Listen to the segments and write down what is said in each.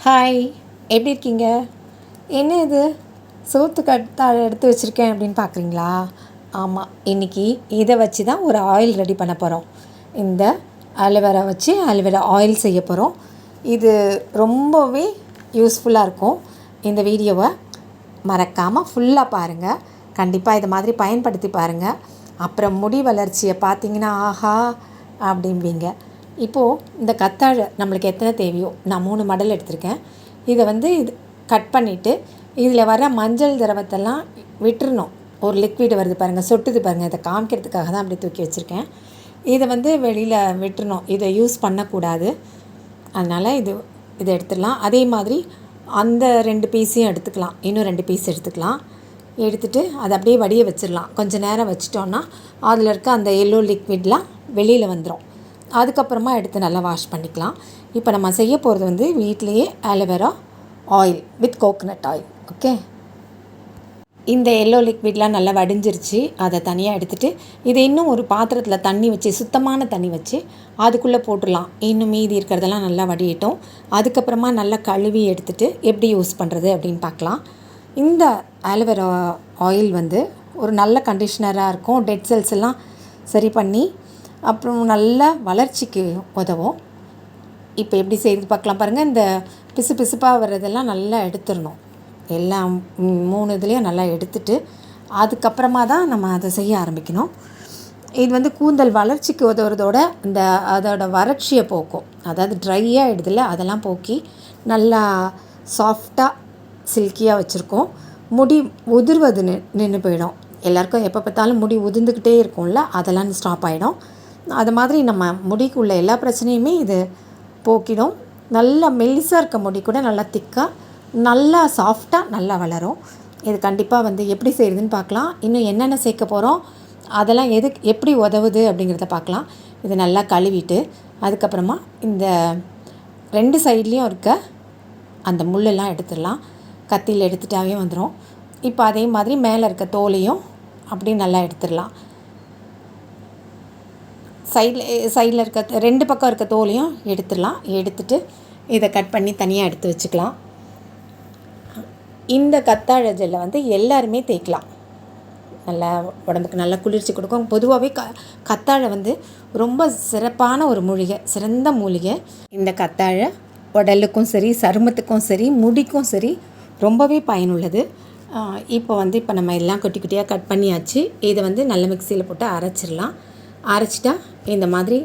Hi, எப்படி இருக்கீங்க? என்ன இது சோத்து கத்தாழை எடுத்து வச்சுருக்கேன் அப்படின்னு பார்க்குறீங்களா? ஆமாம், இன்றைக்கி இதை வச்சு தான் ஒரு ஆயில் ரெடி பண்ண போகிறோம். இந்த அலோவேரா வச்சு அலோவேரா ஆயில் செய்ய போகிறோம். இது ரொம்பவே யூஸ்ஃபுல்லாக இருக்கும். இந்த வீடியோவை மறக்காமல் ஃபுல்லாக பாருங்கள். கண்டிப்பாக இதை மாதிரி பயன்படுத்தி பாருங்கள். அப்புறம் முடி வளர்ச்சியை பார்த்தீங்கன்னா ஆஹா அப்படிம்பீங்க. இப்போது இந்த கத்தாழை நம்மளுக்கு எத்தனை தேவையோ, நான் 3 மடல் எடுத்திருக்கேன். இதை இது கட் பண்ணிவிட்டு இதில் வர மஞ்சள் திரவத்தெல்லாம் விட்டுறணும். ஒரு லிக்விட் வருது பாருங்கள், சொட்டுது பாருங்கள். இதை காமிக்கிறதுக்காக தான் அப்படி தூக்கி வச்சுருக்கேன். இதை வெளியில் விட்டுறணும். இதை யூஸ் பண்ணக்கூடாது. அதனால் இதை எடுத்துடலாம். அதே மாதிரி அந்த 2 பீஸையும் எடுத்துக்கலாம். இன்னும் 2 பீஸ் எடுத்துக்கலாம். எடுத்துகிட்டு அதை அப்படியே வடிய வச்சிடலாம். கொஞ்சம் நேரம் வச்சிட்டோன்னா அதில் இருக்க அந்த எல்லோ லிக்விட்லாம் வெளியில் வந்துடும். அதுக்கப்புறமா எடுத்து நல்லா வாஷ் பண்ணிக்கலாம். இப்போ நம்ம செய்ய போகிறது வீட்டிலையே aloe vera oil with coconut oil. Okay, இந்த எல்லோ லிக்விட்லாம் நல்லா வடிஞ்சிருச்சு. அதை தனியாக எடுத்துகிட்டு இதை இன்னும் ஒரு பாத்திரத்தில் தண்ணி வச்சு, சுத்தமான தண்ணி வச்சு அதுக்குள்ளே போட்டுடலாம். இன்னும் மீதி இருக்கிறதெல்லாம் நல்லா வடியட்டும். அதுக்கப்புறமா நல்லா கழுவி எடுத்துகிட்டு எப்படி யூஸ் பண்ணுறது அப்படின்னு பார்க்கலாம். இந்த அலோவேரா ஆயில் ஒரு நல்ல கண்டிஷ்னராக இருக்கும். டெட் செல்ஸ் எல்லாம் சரி பண்ணி அப்புறம் நல்ல வளர்ச்சிக்கு உதவும். இப்போ எப்படி செய்து பார்க்கலாம் பாருங்கள். இந்த பிசுப்பாக வர்றதெல்லாம் நல்லா எடுத்துடணும். எல்லாம் 3 இதுலேயும் நல்லா எடுத்துட்டு அதுக்கப்புறமா தான் நம்ம அதை செய்ய ஆரம்பிக்கணும். இது கூந்தல் வளர்ச்சிக்கு உதவுறதோட அதோட வறட்சியை போக்கும். அதாவது ட்ரையாக ஆகிடுதில்ல, அதெல்லாம் போக்கி நல்லா சாஃப்டாக சில்கியாக வச்சுருக்கோம். முடி உதிர்வது நின்று போயிடும். எல்லாருக்கும் எப்போ பார்த்தாலும் முடி உதிர்ந்துக்கிட்டே இருக்கும்ல, அதெல்லாம் ஸ்டாப் ஆகிடும். அது மாதிரி நம்ம முடிக்குள்ள எல்லா பிரச்சனையுமே இது போக்கிடும். நல்லா மெல்லிசாக இருக்க முடி கூட நல்லா திக்காக, நல்லா சாஃப்டாக நல்லா வளரும். இது கண்டிப்பாக எப்படி செய்கிறதுன்னு பார்க்கலாம். இன்னும் என்னென்ன சேர்க்க போகிறோம், அதெல்லாம் எப்படி உதவுது அப்படிங்கிறத பார்க்கலாம். இது நல்லா கழுவிட்டு அதுக்கப்புறமா இந்த 2 சைட்லேயும் இருக்க அந்த முள்ளெல்லாம் எடுத்துடலாம். கத்தியில் எடுத்துட்டாவே வந்துடும். இப்போ அதே மாதிரி மேலே இருக்க தோலையும் அப்படியே நல்லா எடுத்துடலாம். சைடில் இருக்க 2 பக்கம் இருக்க தோலையும் எடுத்துடலாம். எடுத்துட்டு இதை கட் பண்ணி தனியாக எடுத்து வச்சுக்கலாம். இந்த கத்தாழை ஜெல்லை எல்லாருமே தேய்க்கலாம். நல்லா உடம்புக்கு நல்லா குளிர்ச்சி கொடுக்கும். பொதுவாகவே கத்தாழை ரொம்ப சிறப்பான ஒரு மூலிகை, சிறந்த மூலிகை. இந்த கத்தாழை உடலுக்கும் சரி, சருமத்துக்கும் சரி, முடிக்கும் சரி ரொம்பவே பயனுள்ளது. இப்போ இப்போ நம்ம எல்லாம் குட்டி குட்டியாக கட் பண்ணியாச்சு. இதை நல்ல மிக்சியில் போட்டு அரைச்சிடலாம். அரைச்சிட்டா இந்த மாதிரி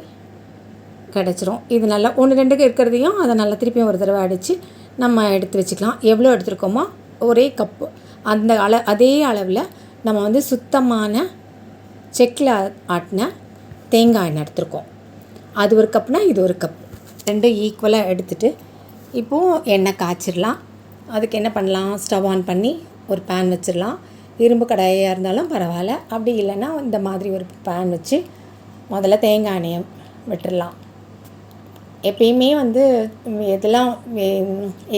கிடச்சிரும். இது நல்லா 1-2 இருக்கிறதையும் அதை நல்லா திருப்பியும் ஒரு தடவை அடித்து நம்ம எடுத்து வச்சுக்கலாம். எவ்வளோ எடுத்துருக்கோமோ ஒரே கப்பு அந்த அதே அளவில் நம்ம சுத்தமான செக்கில் ஆட்டின தேங்காய் எண்ணெய் எடுத்துருக்கோம். அது ஒரு கப்னால் இது ஒரு கப், 2 ஈக்குவலாக எடுத்துகிட்டு இப்போது எண்ணெய் காய்ச்சிடலாம். அதுக்கு என்ன பண்ணலாம், ஸ்டவ் ஆன் பண்ணி ஒரு பேன் வச்சிடலாம். இரும்பு கடாயாக இருந்தாலும் பரவாயில்ல. அப்படி இல்லைன்னா இந்த மாதிரி ஒரு பேன் வச்சு முதல்ல தேங்காய் எண்ணெயை விட்டுடலாம். எப்பயுமே இதெல்லாம்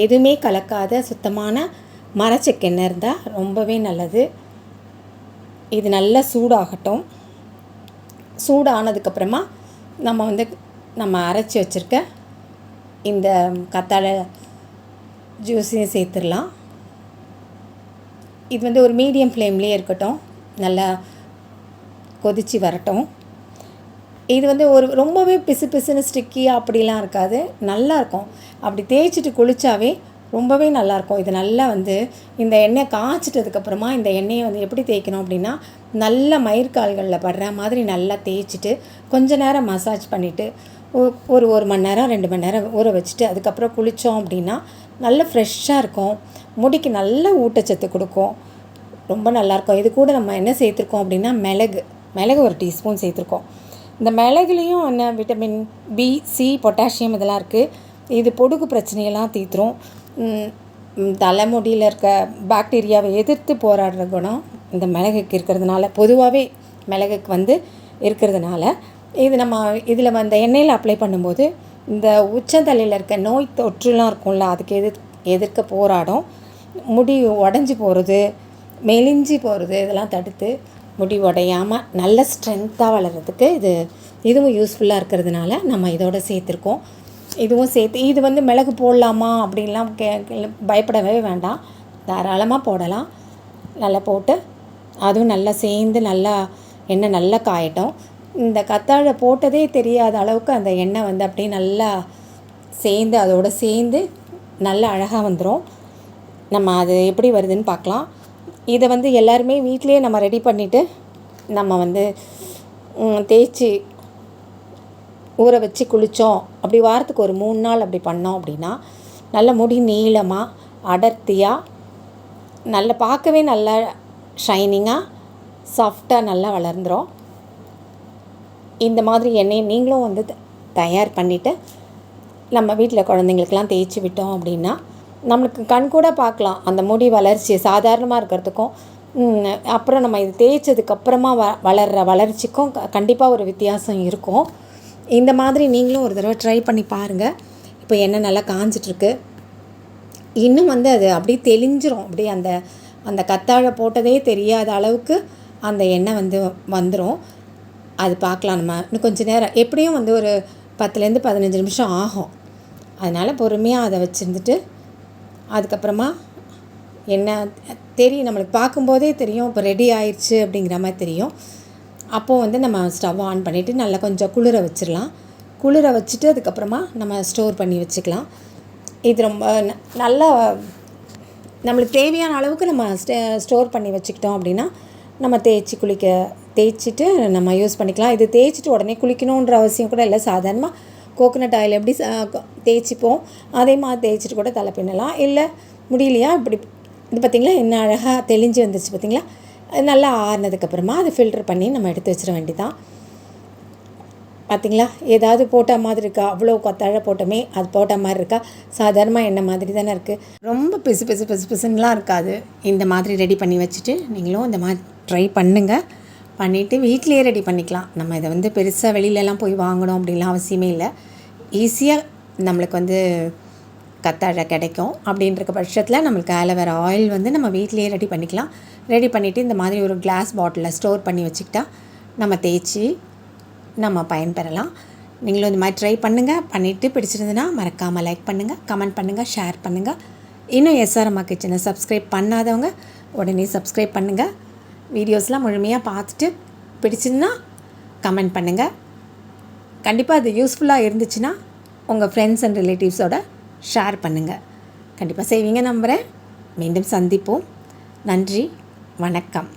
எதுவுமே கலக்காத சுத்தமான மரச்செக்கெண்ணெய் இருந்தால் ரொம்பவே நல்லது. இது நல்லா சூடாகட்டும். சூடானதுக்கப்புறமா நம்ம அரைச்சி வச்சுருக்க இந்த கத்தாழை ஜூஸையும் சேர்த்துடலாம். இது ஒரு மீடியம் ஃப்ளேம்லேயே இருக்கட்டும். நல்லா கொதித்து வரட்டும். இது ஒரு ரொம்பவே பிசுன்னு ஸ்டிக்கி அப்படிலாம் இருக்காது, நல்லாயிருக்கும். அப்படி தேய்ச்சிட்டு குளித்தாவே ரொம்பவே நல்லாயிருக்கும். இது நல்லா இந்த எண்ணெய் காய்ச்சிட்டதுக்கப்புறமா இந்த எண்ணெயை எப்படி தேய்க்கணும் அப்படின்னா, நல்ல மயிர்கால்களில் படுற மாதிரி நல்லா தேய்ச்சிட்டு கொஞ்ச நேரம் மசாஜ் பண்ணிவிட்டு ஒரு 1 மணி நேரம் 2 மணி நேரம் ஊற வச்சுட்டு அதுக்கப்புறம் குளித்தோம் அப்படின்னா நல்ல ஃப்ரெஷ்ஷாக இருக்கும். முடிக்கு நல்ல ஊட்டச்சத்து கொடுக்கும். ரொம்ப நல்லாயிருக்கும். இது கூட நம்ம என்ன சேர்த்துருக்கோம் அப்படின்னா மிளகு 1 டீஸ்பூன் சேர்த்துருக்கோம். இந்த மிளகுலேயும் என்ன விட்டமின் பி, சி, பொட்டாசியம் இதெல்லாம் இருக்குது. இது பொடுகு பிரச்சனையெல்லாம் தீர்த்துரும். தலைமுடியில் இருக்க பாக்டீரியாவை எதிர்த்து போராடுற குணம் இந்த மிளகுக்கு இருக்கிறதுனால, பொதுவாகவே மிளகுக்கு இருக்கிறதுனால இது நம்ம இதில் இந்த எண்ணெயில் அப்ளை பண்ணும்போது இந்த உச்சந்தலையில் இருக்க நோய் தொற்றுலாம் இருக்கும்ல, அதுக்கு எதிர்க்க போராடும். முடி உடஞ்சி போகிறது, மெலிஞ்சி போகிறது இதெல்லாம் தடுத்து முடி உடையாமல் நல்ல ஸ்ட்ரென்த்தாக வளர்கிறதுக்கு இதுவும் யூஸ்ஃபுல்லாக இருக்கிறதுனால நம்ம இதோட சேர்த்துருக்கோம். இதுவும் சேர்த்து இது வந்து மிளகு போடலாமா அப்படின்லாம் பயப்படவே வேண்டாம், தாராளமாக போடலாம். நல்லா போட்டு அதுவும் நல்லா சேர்ந்து நல்லா எண்ணெய் நல்லா காயட்டும். இந்த கத்தாழை போட்டதே தெரியாத அளவுக்கு அந்த எண்ணெய் வந்து அப்படியே நல்லா சேர்ந்து அதோடு சேர்ந்து நல்லா அழகாக வந்துடும். நம்ம அது எப்படி வருதுன்னு பார்க்கலாம். இதை வந்து எல்லாருமே வீட்டிலே நம்ம ரெடி பண்ணிவிட்டு நம்ம வந்து தேய்ச்சி ஊற வச்சு குளித்தோம் அப்படி வாரத்துக்கு ஒரு 3 நாள் அப்படி பண்ணோம் அப்படின்னா நல்ல முடி நீளமாக அடர்த்தியாக நல்லா பார்க்கவே நல்லா ஷைனிங்காக சாஃப்டாக நல்லா வளர்ந்துடும். இந்த மாதிரி எண்ணெயை நீங்களும் வந்து தயார் பண்ணிவிட்டு நம்ம வீட்டில் குழந்தைங்களுக்கெல்லாம் தேய்ச்சி விட்டோம் அப்படின்னா நம்மளுக்கு கண்கூட பார்க்கலாம் அந்த முடி வளர்ச்சி சாதாரணமாக இருக்கிறதுக்கும் அப்புறம் நம்ம இது தேய்ச்சதுக்கப்புறமா வளர்கிற வளர்ச்சிக்கும் கண்டிப்பாக ஒரு வித்தியாசம் இருக்கும். இந்த மாதிரி நீங்களும் ஒரு தடவை ட்ரை பண்ணி பாருங்கள். இப்போ எண்ணெய் நல்லா காஞ்சிட்ருக்கு. இன்னும் வந்து அது அப்படியே தெளிஞ்சிரும். அப்படியே அந்த கத்தாழை போட்டதே தெரியாத அளவுக்கு அந்த எண்ணெய் வந்து வந்துடும். அது பார்க்கலாம். நம்ம இன்னும் கொஞ்சம் நேரம் எப்படியும் வந்து ஒரு 10லேருந்து 15 நிமிஷம் ஆகும். அதனால் பொறுமையாக அதை வச்சுருந்துட்டு அதுக்கப்புறமா எண்ணெய் தெரியும், நம்மளுக்கு பார்க்கும்போதே தெரியும் இப்போ ரெடி ஆயிடுச்சு அப்படிங்கிற மாதிரி தெரியும். அப்போது வந்து நம்ம ஸ்டவ் ஆன் பண்ணிவிட்டு நல்லா கொஞ்சம் குளிர வச்சிடலாம். குளிர வச்சுட்டு அதுக்கப்புறமா நம்ம ஸ்டோர் பண்ணி வச்சுக்கலாம். இது ரொம்ப நல்லா நம்மளுக்கு தேவையான அளவுக்கு நம்ம ஸ்டோர் பண்ணி வச்சுக்கிட்டோம் அப்படின்னா நம்ம தேய்ச்சிட்டு நம்ம யூஸ் பண்ணிக்கலாம். இது தேய்ச்சிட்டு உடனே குளிக்கணுன்ற அவசியம் கூட இல்லை. சாதாரணமாக கோகோனட் ஆயில் எப்படி தேய்ச்சிப்போம் அதே மாதிரி தேய்ச்சிட்டு கூட தலை பின்னலாம். இல்லை முடியலையா இப்படி இது பார்த்திங்களா என்ன அழகாக தெளிஞ்சு வந்துருச்சு பார்த்திங்களா. நல்லா ஆறுனதுக்கப்புறமா அதை ஃபில்டர் பண்ணி நம்ம எடுத்து வச்சிட வேண்டியதான். பார்த்திங்களா ஏதாவது போட்ட மாதிரி இருக்கா? அவ்வளோ கத்தாழை போட்டோமே அது போட்ட மாதிரி இருக்கா? சாதாரணமாக எண்ணெய் மாதிரி தானே இருக்குது. ரொம்ப பிசுன்னுலாம் இருக்காது. இந்த மாதிரி ரெடி பண்ணி வச்சுட்டு நீங்களும் இந்த மாதிரி ட்ரை பண்ணுங்கள். பண்ணிவிட்டு வீட்டிலையே ரெடி பண்ணிக்கலாம். நம்ம இதை வந்து பெருசாக வெளியிலலாம் போய் வாங்கணும் அப்படின்லாம் அவசியமே இல்லை. ஈஸியாக நம்மளுக்கு வந்து கத்தாழை கிடைக்கும். அப்படின்ற பட்சத்தில் நம்மளுக்கு ஆலோவேரா ஆயில் வந்து நம்ம வீட்டிலையே ரெடி பண்ணிக்கலாம். ரெடி பண்ணிவிட்டு இந்த மாதிரி ஒரு கிளாஸ் பாட்டிலில் ஸ்டோர் பண்ணி வச்சுக்கிட்டா நம்ம தேய்ச்சி நம்ம பயன்பெறலாம். நீங்களும் இந்த மாதிரி ட்ரை பண்ணுங்கள். பண்ணிவிட்டு பிடிச்சிருந்துன்னா மறக்காமல் லைக் பண்ணுங்கள், கமெண்ட் பண்ணுங்கள், ஷேர் பண்ணுங்கள். இன்னும் அம்மா கிச்சனை சப்ஸ்கிரைப் பண்ணாதவங்க உடனே சப்ஸ்கிரைப் பண்ணுங்கள். வீடியோஸ்லாம் முழுமையாக பார்த்துட்டு பிடிச்சிருந்தா கமெண்ட் பண்ணுங்கள். கண்டிப்பாக அது யூஸ்ஃபுல்லாக இருந்துச்சுன்னா உங்கள் ஃப்ரெண்ட்ஸ் அண்ட் ரிலேட்டிவ்ஸோட ஷேர் பண்ணுங்கள். கண்டிப்பாக செய்வீங்க நம்புகிறேன். மீண்டும் சந்திப்போம். நன்றி, வணக்கம்.